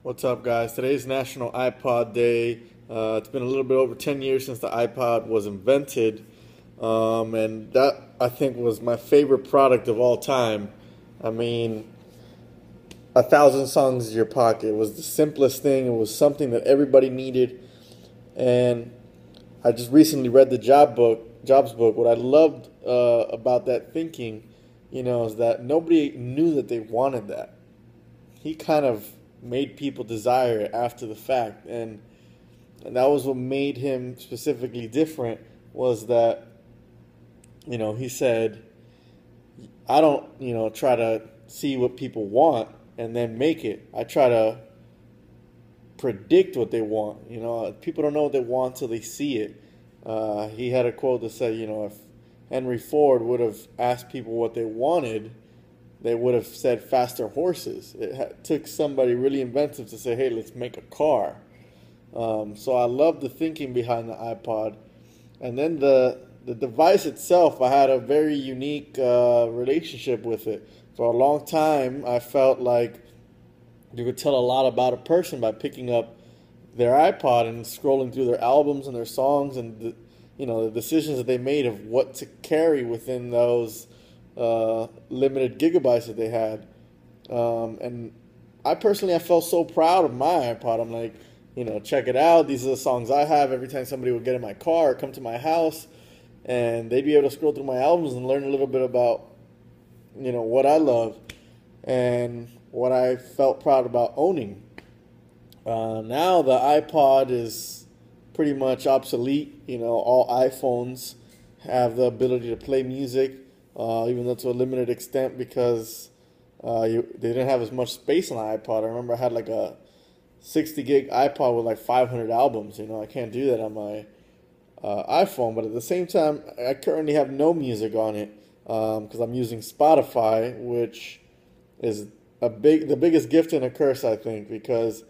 What's up, guys? Today's National iPod Day. It's been a little bit over 10 years since the iPod was invented, and that, I think, was my favorite product of all time. I mean, 1,000 songs in your pocket. It was the simplest thing. It was something that everybody needed, and I just recently read the Jobs book. What I loved about that thinking, is that nobody knew that they wanted that. He kind of made people desire it after the fact, and that was what made him specifically different. Was that he said, I don't try to see what people want and then make it. I try to predict what they want. People don't know what they want till they see it. He had a quote that said, if Henry Ford would have asked people what they wanted, they would have said faster horses. It took somebody really inventive to say, hey, let's make a car. So I love the thinking behind the iPod. And then the device itself, I had a very unique relationship with it. For a long time, I felt like you could tell a lot about a person by picking up their iPod and scrolling through their albums and their songs and the decisions that they made of what to carry within those limited gigabytes that they had. And I felt so proud of my iPod. I'm like, check it out. These are the songs I have. Every time somebody would get in my car or come to my house, and they'd be able to scroll through my albums and learn a little bit about, what I love and what I felt proud about owning. Now the iPod is pretty much obsolete. All iPhones have the ability to play music, even though to a limited extent because they didn't have as much space on the iPod. I remember I had like a 60 gig iPod with like 500 albums. I can't do that on my iPhone, but at the same time, I currently have no music on it because I'm using Spotify, which is the biggest gift and a curse, I think, because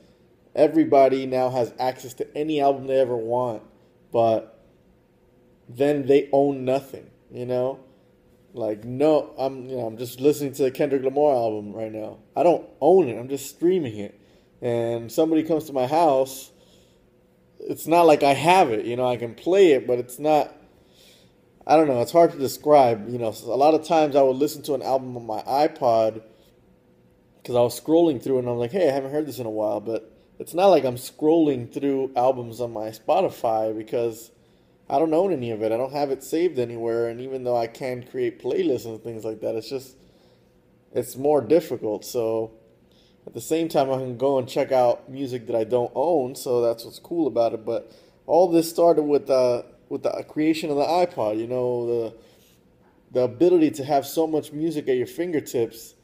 everybody now has access to any album they ever want, but then they own nothing. Like, no, I'm just listening to the Kendrick Lamar album right now. I don't own it. I'm just streaming it. And somebody comes to my house, it's not like I have it. I can play it, but it's not, I don't know, it's hard to describe. A lot of times I would listen to an album on my iPod because I was scrolling through and I'm like, hey, I haven't heard this in a while. But it's not like I'm scrolling through albums on my Spotify because I don't own any of it. I don't have it saved anywhere. And even though I can create playlists and things like that, it's more difficult. So at the same time, I can go and check out music that I don't own. So that's what's cool about it. But all this started with the creation of the iPod. The ability to have so much music at your fingertips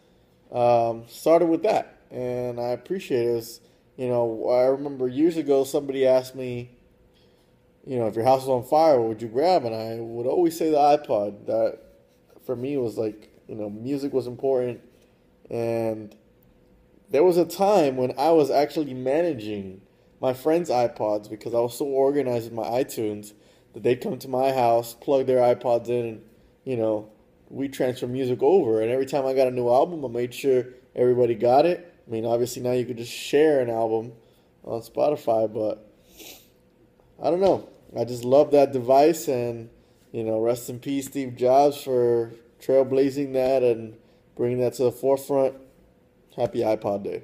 started with that. And I appreciate it. I remember years ago somebody asked me, if your house was on fire, what would you grab? And I would always say the iPod. That, for me, was like, music was important. And there was a time when I was actually managing my friends' iPods because I was so organized with my iTunes that they'd come to my house, plug their iPods in, and, we transfer music over. And every time I got a new album, I made sure everybody got it. I mean, obviously now you could just share an album on Spotify, but I don't know. I just love that device, and, rest in peace, Steve Jobs, for trailblazing that and bringing that to the forefront. Happy iPod Day.